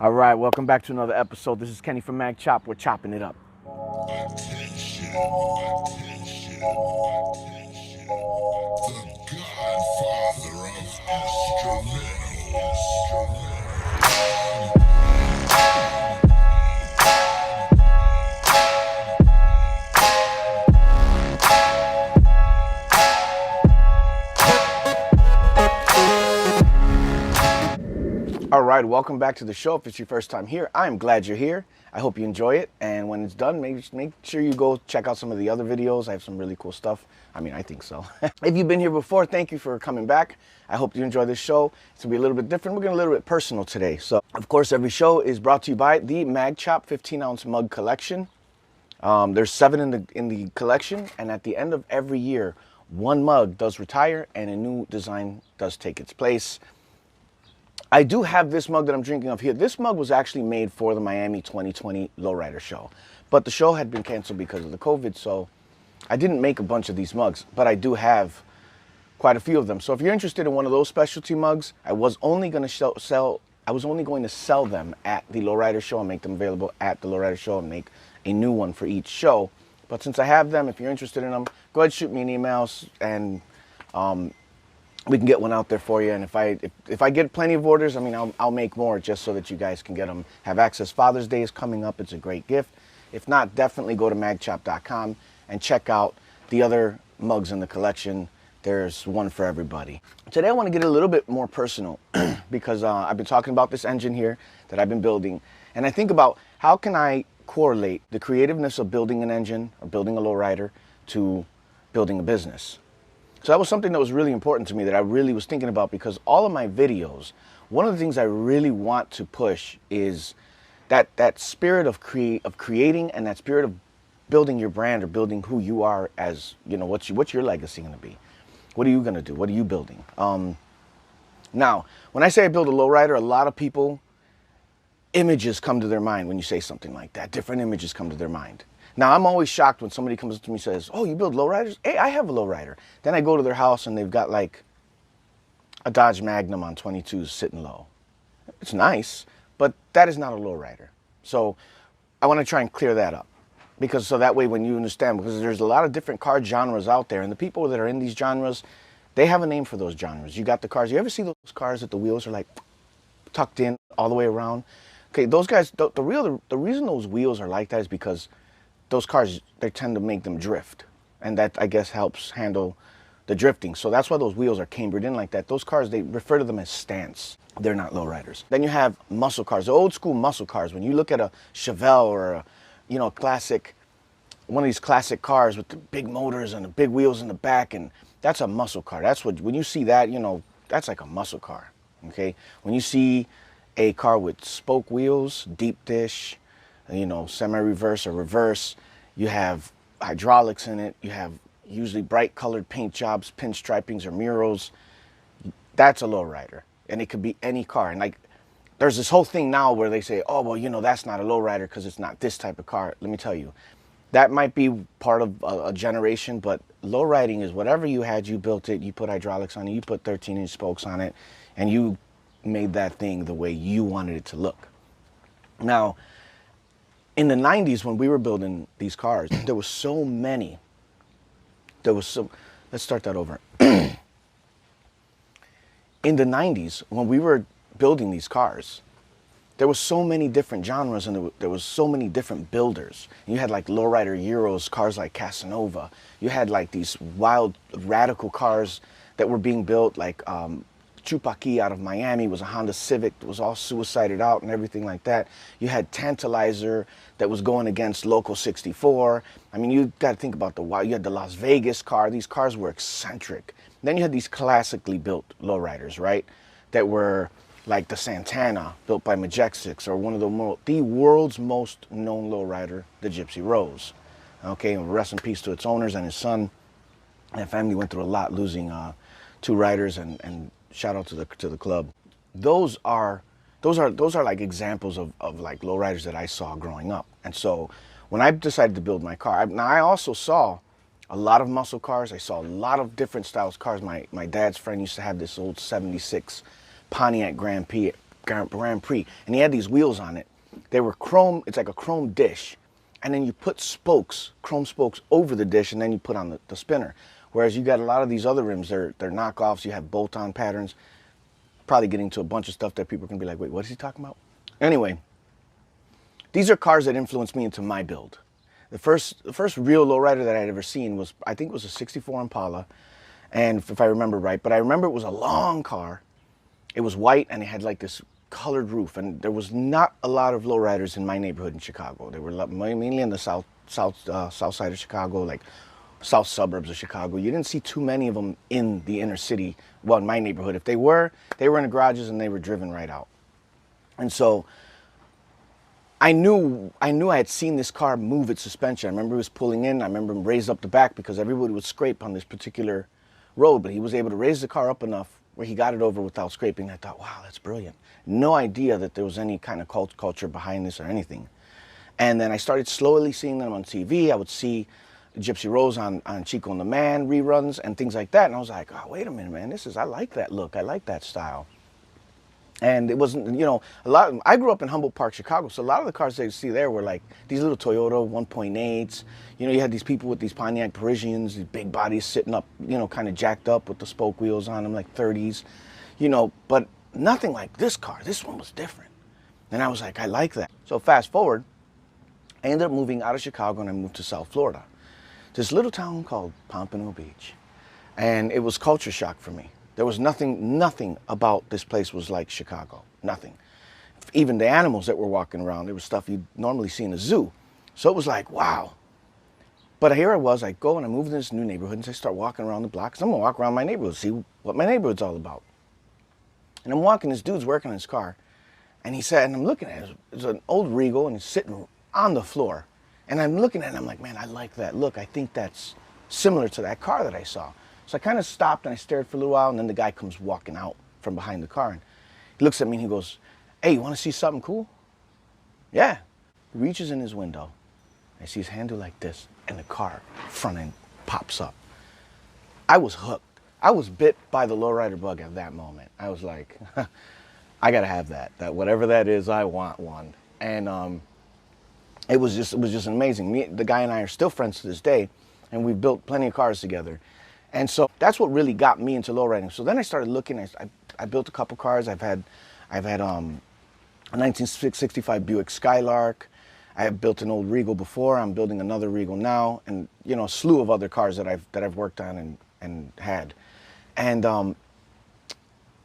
All right, welcome back to another episode. This is Kenny from Mag Chop. We're chopping it up. Attention, attention, attention. The godfather of All right, welcome back to the show. If it's your first time here, I'm glad you're here. I hope you enjoy it. And when it's done, make sure you go check out some of the other videos. I have some really cool stuff. I mean, I think so. If you've been here before, thank you for coming back. I hope you enjoy this show. It's gonna be a little bit different. We're gonna be a little bit personal today. So, of course, every show is brought to you by the Mag Chop 15-ounce mug collection. There's 7 in the collection, and at the end of every year, one mug does retire and a new design does take its place. I do have this mug that I'm drinking of here. This mug was actually made for the Miami 2020 Lowrider show, but the show had been canceled because of the COVID, so I didn't make a bunch of these mugs, but I do have quite a few of them. So if you're interested in one of those specialty mugs, I was only going to sell them at the Lowrider show and make them available at the Lowrider show and make a new one for each show. But since I have them, if you're interested in them, go ahead and shoot me an email and we can get one out there for you. And if I get plenty of orders, I mean, I'll make more just so that you guys can get them, have access. Father's Day is coming up. It's a great gift. If not, definitely go to magchop.com and check out the other mugs in the collection. There's one for everybody. Today I want to get a little bit more personal because I've been talking about this engine here that I've been building. And I think about how can I correlate the creativeness of building an engine or building a lowrider to building a business. So that was something that was really important to me that I really was thinking about, because all of my videos, one of the things I really want to push is that spirit of creating, and that spirit of building your brand or building who you are as, you know, what's your legacy going to be? What are you going to do? What are you building? Now, when I say I build a lowrider, a lot of people, images come to their mind when you say something like that. Different images come to their mind. Now, I'm always shocked when somebody comes up to me and says, "Oh, you build lowriders?" Hey, I have a lowrider. Then I go to their house and they've got like a Dodge Magnum on 22s sitting low. It's nice, but that is not a lowrider. So I want to try and clear that up, because so that way when you understand, because there's a lot of different car genres out there, and the people that are in these genres, they have a name for those genres. You got the cars. You ever see those cars that the wheels are like tucked in all the way around? Okay, those guys, the reason those wheels are like that is because those cars, they tend to make them drift. And that, I guess, helps handle the drifting. So that's why those wheels are cambered in like that. Those cars, they refer to them as stance. They're not lowriders. Then you have muscle cars, the old school muscle cars. When you look at a Chevelle or a, you know, classic, one of these classic cars with the big motors and the big wheels in the back, and that's a muscle car. That's what, when you see that, you know, that's like a muscle car, okay? When you see a car with spoke wheels, deep dish, you know, semi-reverse or reverse, you have hydraulics in it, you have usually bright colored paint jobs, pinstripings or murals, that's a lowrider. And it could be any car. And like, there's this whole thing now where they say, "Oh, well, you know, that's not a lowrider because it's not this type of car." Let me tell you, that might be part of a generation, but lowriding is whatever you had, you built it, you put hydraulics on it, you put 13-inch spokes on it, and you made that thing the way you wanted it to look. Now, in the 90s, when we were building these cars, there was so many. Let's start that over. In the 90s, when we were building these cars, there was so many different genres, and there was so many different builders. You had like lowrider Euros, cars like Casanova. You had like these wild, radical cars that were being built, like Chupaki out of Miami was a Honda Civic. It was all suicided out and everything like that. You had Tantalizer that was going against Local 64. I mean, you got to think about you had the Las Vegas car. These cars were eccentric. Then you had these classically built lowriders, right? That were like the Santana, built by Majestics, or one of the world's most known lowrider, the Gypsy Rose. Okay, and rest in peace to its owners and his son. That family went through a lot, losing 2 riders, and shout out to the club. Those are like examples of like lowriders that I saw growing up. And so when I decided to build my car, now I also saw a lot of muscle cars. I saw a lot of different styles cars. My dad's friend used to have this old 76 Pontiac Grand Grand Prix, and he had these wheels on it. They were chrome, it's like a chrome dish, and then you put spokes, chrome spokes over the dish, and then you put on the spinner. Whereas you got a lot of these other rims, they're knockoffs, you have bolt-on patterns, probably getting to a bunch of stuff that people can be like, wait, what is he talking about? Anyway, these are cars that influenced me into my build. The first real lowrider that I'd ever seen was, I think it was a 64 Impala, and if I remember right, but I remember it was a long car. It was white and it had like this colored roof, and there was not a lot of lowriders in my neighborhood in Chicago. They were mainly in the south side of Chicago, like south suburbs of Chicago. You didn't see too many of them in the inner city, well, in my neighborhood. If they were in the garages and they were driven right out. And so I knew I had seen this car move its suspension. I remember he was pulling in. I remember him raise up the back because everybody would scrape on this particular road, but he was able to raise the car up enough where he got it over without scraping. I thought, wow, that's brilliant. No idea that there was any kind of culture behind this or anything. And then I started slowly seeing them on TV. I would see Gypsy Rose on Chico and the Man reruns and things like that. And I was like, oh, wait a minute, man, I like that look. I like that style. And it wasn't, you know, I grew up in Humboldt Park, Chicago, so a lot of the cars that you see there were like these little Toyota 1.8s. You know, you had these people with these Pontiac Parisians, these big bodies sitting up, you know, kind of jacked up with the spoke wheels on them, like 30s, you know, but nothing like this car. This one was different. And I was like, I like that. So fast forward, I ended up moving out of Chicago and I moved to South Florida, this little town called Pompano Beach. And it was culture shock for me. There was nothing about this place was like Chicago, nothing. Even the animals that were walking around, there was stuff you'd normally see in a zoo. So it was like, wow. But here I was, I go and I move into this new neighborhood and I start walking around the block. 'Cause I'm gonna walk around my neighborhood, see what my neighborhood's all about. And I'm walking, this dude's working on his car. And he said, and I'm looking at it, it's an old Regal and he's sitting on the floor. And I'm looking at it and I'm like, man, I like that look. I think that's similar to that car that I saw. So I kind of stopped and I stared for a little while, and then the guy comes walking out from behind the car, and he looks at me and he goes, hey, you want to see something cool? Yeah. He reaches in his window. I see his hand do like this, and the car front end pops up. I was hooked. I was bit by the lowrider bug at that moment. I was like, I got to have that. That whatever that is, I want one. And it was just amazing. The guy and I are still friends to this day, and we've built plenty of cars together. And so that's what really got me into lowriding. So then I started looking. I built a couple cars. I've had a 1965 Buick Skylark. I have built an old Regal before. I'm building another Regal now, and you know, a slew of other cars that I've worked on and had. And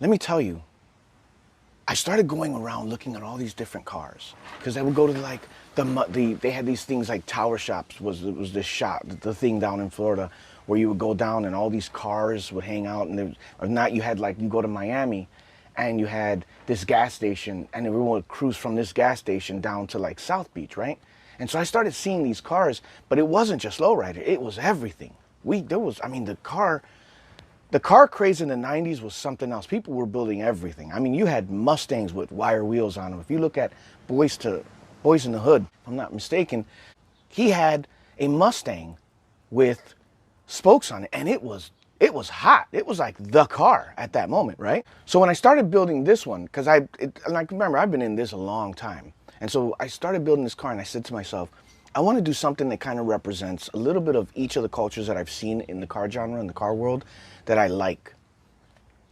let me tell you, I started going around looking at all these different cars, because I would go to like they had these things like Tower Shops was this shop, the thing down in Florida, where you would go down and all these cars would hang out, and or not, you had like, you go to Miami and you had this gas station, and everyone would cruise from this gas station down to like South Beach, right? And so I started seeing these cars, but it wasn't just lowrider, it was everything. The car craze in the 90s was something else. People were building everything. I mean, you had Mustangs with wire wheels on them. If you look at Boys in the Hood, if I'm not mistaken, he had a Mustang with spokes on it, and it was hot. It was like the car at that moment, right? So when I started building this one, because I remember I've been in this a long time, and so I started building this car, and I said to myself, I want to do something that kind of represents a little bit of each of the cultures that I've seen in the car genre, in the car world, that I like.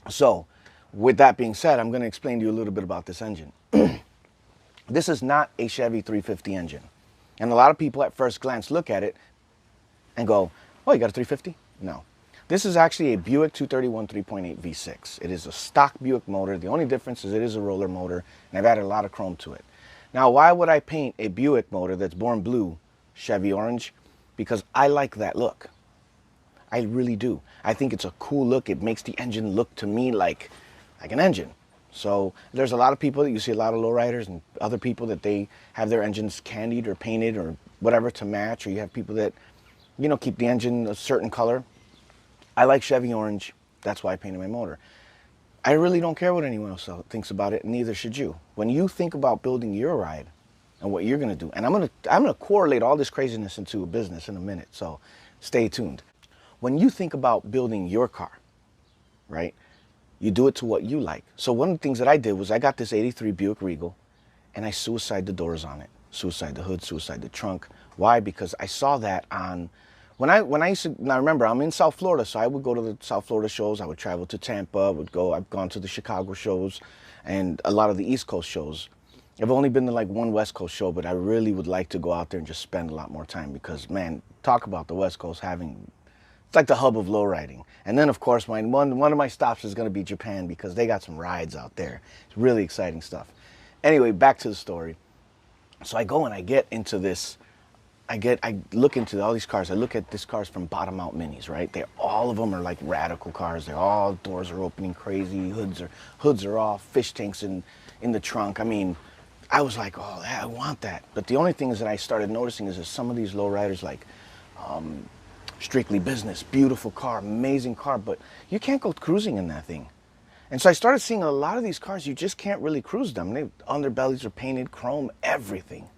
So with that being said, I'm going to explain to you a little bit about this engine. This is not a Chevy 350 engine. And a lot of people at first glance look at it and go, oh, you got a 350? No. This is actually a Buick 231 3.8 V6. It is a stock Buick motor. The only difference is it is a roller motor, and I've added a lot of chrome to it. Now, why would I paint a Buick motor that's born blue, Chevy orange? Because I like that look. I really do. I think it's a cool look. It makes the engine look to me like an engine. So there's a lot of people that you see, a lot of lowriders and other people that they have their engines candied or painted or whatever to match, or you have people that, you know, keep the engine a certain color. I like Chevy orange. That's why I painted my motor. I really don't care what anyone else thinks about it, and neither should you. When you think about building your ride and what you're going to do, and I'm gonna correlate all this craziness into a business in a minute, so stay tuned. When you think about building your car, right, You do it to what you like. So one of the things that I did was I got this 83 Buick Regal and I suicide the doors on it. Suicide the hood, suicide the trunk. Why? Because I saw that on, when I used to, now remember, I'm in South Florida, so I would go to the South Florida shows. I would travel to Tampa, I've gone to the Chicago shows and a lot of the East Coast shows. I've only been to like one West Coast show, but I really would like to go out there and just spend a lot more time because, man, talk about the West Coast having, it's like the hub of lowriding. And then, of course, one of my stops is going to be Japan because they got some rides out there. It's really exciting stuff. Anyway, back to the story. So I go and I get into this. I look into all these cars. I look at these cars from bottom out minis, right? All of them are like radical cars. They're all, doors are opening crazy. Hoods are off. Fish tanks in the trunk. I mean, I was like, oh, I want that. But the only thing is that I started noticing is that some of these lowriders, like Strictly Business, beautiful car, amazing car, but you can't go cruising in that thing. And so I started seeing a lot of these cars, you just can't really cruise them. Underbellies are painted, chrome, everything.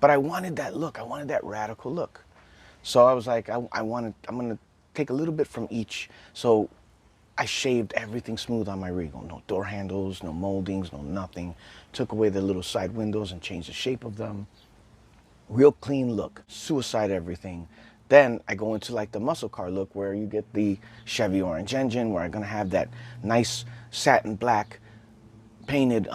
But I wanted that look, I wanted that radical look. So I was like, I'm gonna take a little bit from each. So I shaved everything smooth on my Regal. No door handles, no moldings, no nothing. Took away the little side windows and changed the shape of them. Real clean look, suicide everything. Then I go into like the muscle car look where you get the Chevy orange engine, where I'm gonna have that nice satin black painted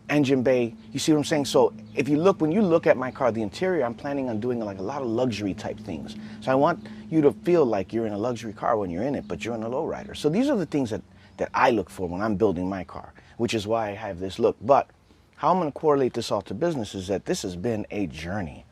engine bay. You see what I'm saying? So if you look, when you look at my car, the interior, I'm planning on doing like a lot of luxury type things. So I want you to feel like you're in a luxury car when you're in it, but you're in a lowrider. So these are the things that I look for when I'm building my car, which is why I have this look. But how I'm gonna correlate this all to business is that this has been a journey.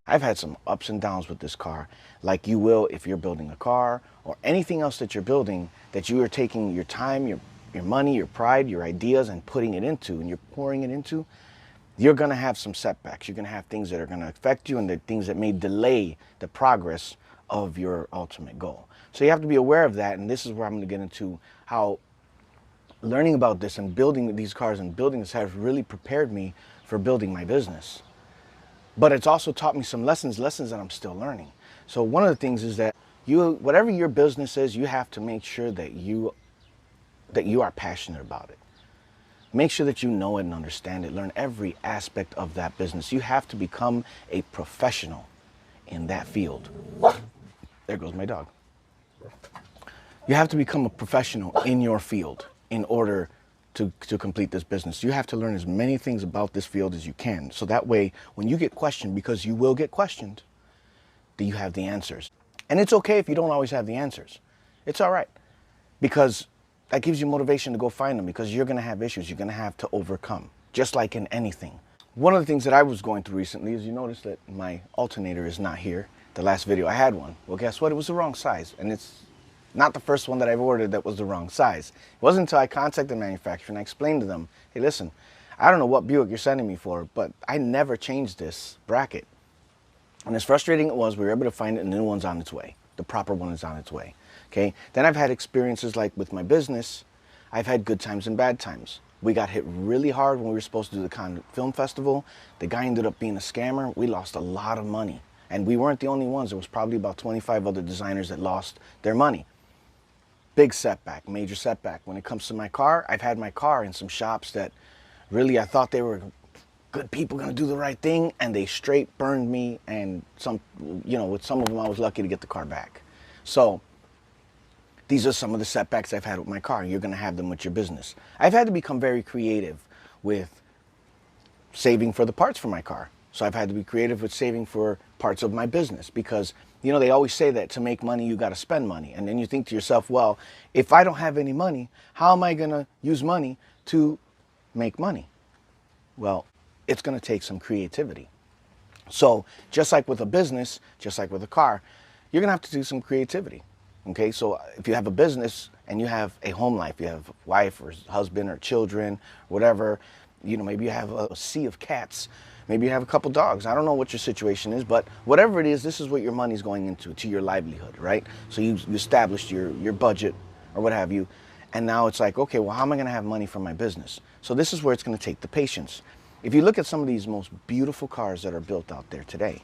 I've had some ups and downs with this car, like you will if you're building a car or anything else that you're building, that you are taking your time, your money, your pride, your ideas and putting it into, and you're pouring it into. You're gonna have some setbacks. You're gonna have things that are gonna affect you and the things that may delay the progress of your ultimate goal. So you have to be aware of that, and this is where I'm gonna get into how learning about this and building these cars and building this has really prepared me for building my business. But it's also taught me some lessons that I'm still learning. So one of the things is that whatever your business is, you have to make sure that you are passionate about it. Make sure that you know it and understand it. Learn every aspect of that business. You have to become a professional in that field. There goes my dog. You have to become a professional in your field in order to complete this business. You have to learn as many things about this field as you can. So that way, when you get questioned, because you will get questioned, that you have the answers. And it's okay if you don't always have the answers. It's all right. Because that gives you motivation to go find them, because you're gonna have issues you're gonna have to overcome, just like in anything. One of the things that I was going through recently is you notice that my alternator is not here. The last video I had one. Well, guess what? It was the wrong size. And it's not the first one that I've ordered that was the wrong size. It wasn't until I contacted the manufacturer and I explained to them, hey, listen, I don't know what Buick you're sending me for, but I never changed this bracket. And as frustrating it was, we were able to find it, and the new one's on its way. The proper one is on its way. Okay. Then I've had experiences like with my business. I've had good times and bad times. We got hit really hard when we were supposed to do the Cannes Film Festival. The guy ended up being a scammer. We lost a lot of money. And we weren't the only ones. There was probably about 25 other designers that lost their money. Big setback, major setback. When it comes to my car, I've had my car in some shops that really I thought they were good people gonna do the right thing, and they straight burned me, and with some of them I was lucky to get the car back. So these are some of the setbacks I've had with my car. You're gonna have them with your business. I've had to become very creative with saving for the parts for my car. So I've had to be creative with saving for parts of my business, because they always say that to make money, you got to spend money. And then you think to yourself, well, if I don't have any money, how am I going to use money to make money? Well, it's going to take some creativity. So just like with a business, just like with a car, you're going to have to do some creativity. Okay, so if you have a business and you have a home life, you have a wife or husband or children, whatever, maybe you have a sea of cats. Maybe you have a couple dogs. I don't know what your situation is, but whatever it is, this is what your money's going into, to your livelihood, right? So you established your budget or what have you, and now it's like, okay, well, how am I going to have money for my business? So this is where it's going to take the patience. If you look at some of these most beautiful cars that are built out there today,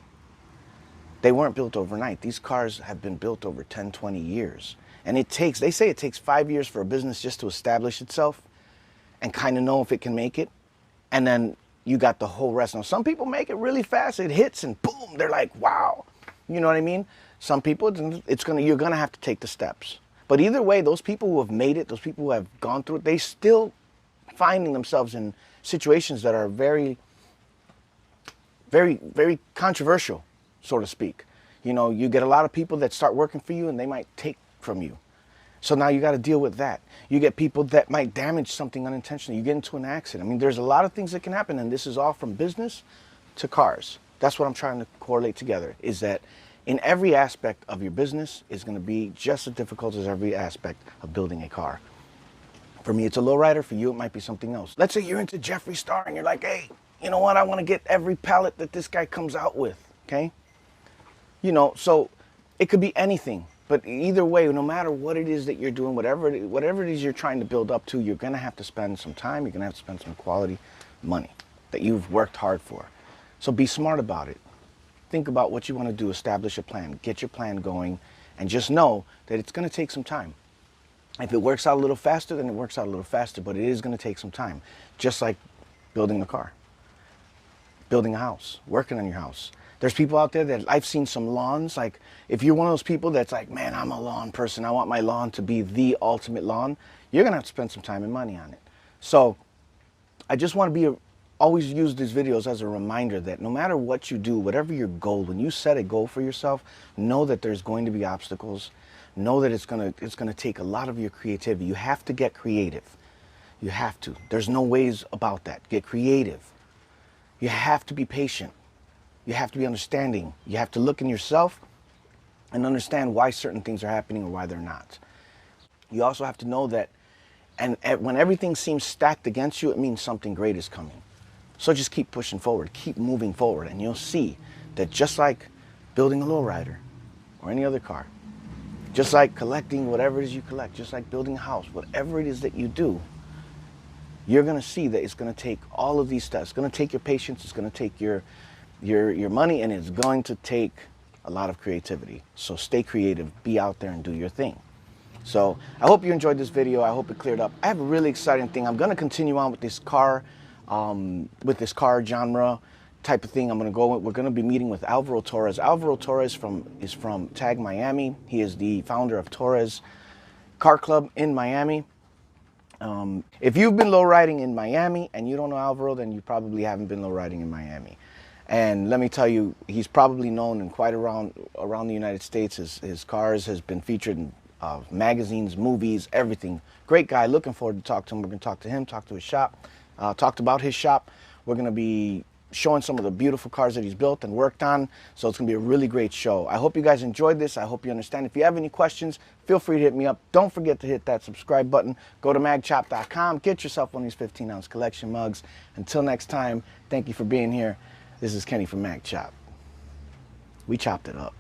they weren't built overnight. These cars have been built over 10, 20 years. And they say it takes 5 years for a business just to establish itself and kind of know if it can make it. And then you got the whole rest. Now, some people make it really fast. It hits and boom, they're like, wow. You know what I mean? Some people, you're gonna have to take the steps. But either way, those people who have made it, those people who have gone through it, they still finding themselves in situations that are very, very, very controversial, so to speak. You know, you get a lot of people that start working for you and they might take from you. So now you got to deal with that. You get people that might damage something unintentionally. You get into an accident. I mean, there's a lot of things that can happen, and this is all from business to cars. That's what I'm trying to correlate together, is that in every aspect of your business is going to be just as difficult as every aspect of building a car. For me, it's a lowrider. For you, it might be something else. Let's say you're into Jeffree Star and you're like, hey, you know what? I want to get every pallet that this guy comes out with, okay? You know, so it could be anything. But either way, no matter what it is that you're doing, whatever it is you're trying to build up to, you're going to have to spend some time. You're going to have to spend some quality money that you've worked hard for. So be smart about it. Think about what you want to do. Establish a plan. Get your plan going. And just know that it's going to take some time. If it works out a little faster, then it works out a little faster. But it is going to take some time. Just like building a car, building a house, working on your house. There's people out there that I've seen some lawns. Like, if you're one of those people that's like, man, I'm a lawn person, I want my lawn to be the ultimate lawn, you're going to have to spend some time and money on it. So I just want to always use these videos as a reminder that no matter what you do, whatever your goal, when you set a goal for yourself, know that there's going to be obstacles. Know that it's going to take a lot of your creativity. You have to get creative. You have to. There's no ways about that. Get creative. You have to be patient. You have to be understanding. You have to look in yourself and understand why certain things are happening or why they're not. You also have to know that, and when everything seems stacked against you, it means something great is coming. So just keep pushing forward, keep moving forward, and you'll see that just like building a lowrider or any other car, just like collecting whatever it is you collect, just like building a house, whatever it is that you do, you're going to see that it's going to take all of these steps. It's going to take your patience, it's going to take your money, and it's going to take a lot of creativity. So stay creative, be out there and do your thing. So I hope you enjoyed this video. I hope it cleared up. I have a really exciting thing. I'm going to continue on with this car genre type of thing. We're going to be meeting with Alvaro Torres. Alvaro Torres is from Tag Miami. He is the founder of Torres Car Club in Miami. If you've been lowriding in Miami and you don't know Alvaro, then you probably haven't been lowriding in Miami. And let me tell you, he's probably known in quite around the United States. His cars has been featured in magazines, movies, everything. Great guy. Looking forward to talk to him. We're going to talk to him, talk to his shop, talked about his shop. We're going to be showing some of the beautiful cars that he's built and worked on. So it's going to be a really great show. I hope you guys enjoyed this. I hope you understand. If you have any questions, feel free to hit me up. Don't forget to hit that subscribe button. Go to magchop.com. Get yourself one of these 15-ounce collection mugs. Until next time, thank you for being here. This is Kenny from Mag Chop. We chopped it up.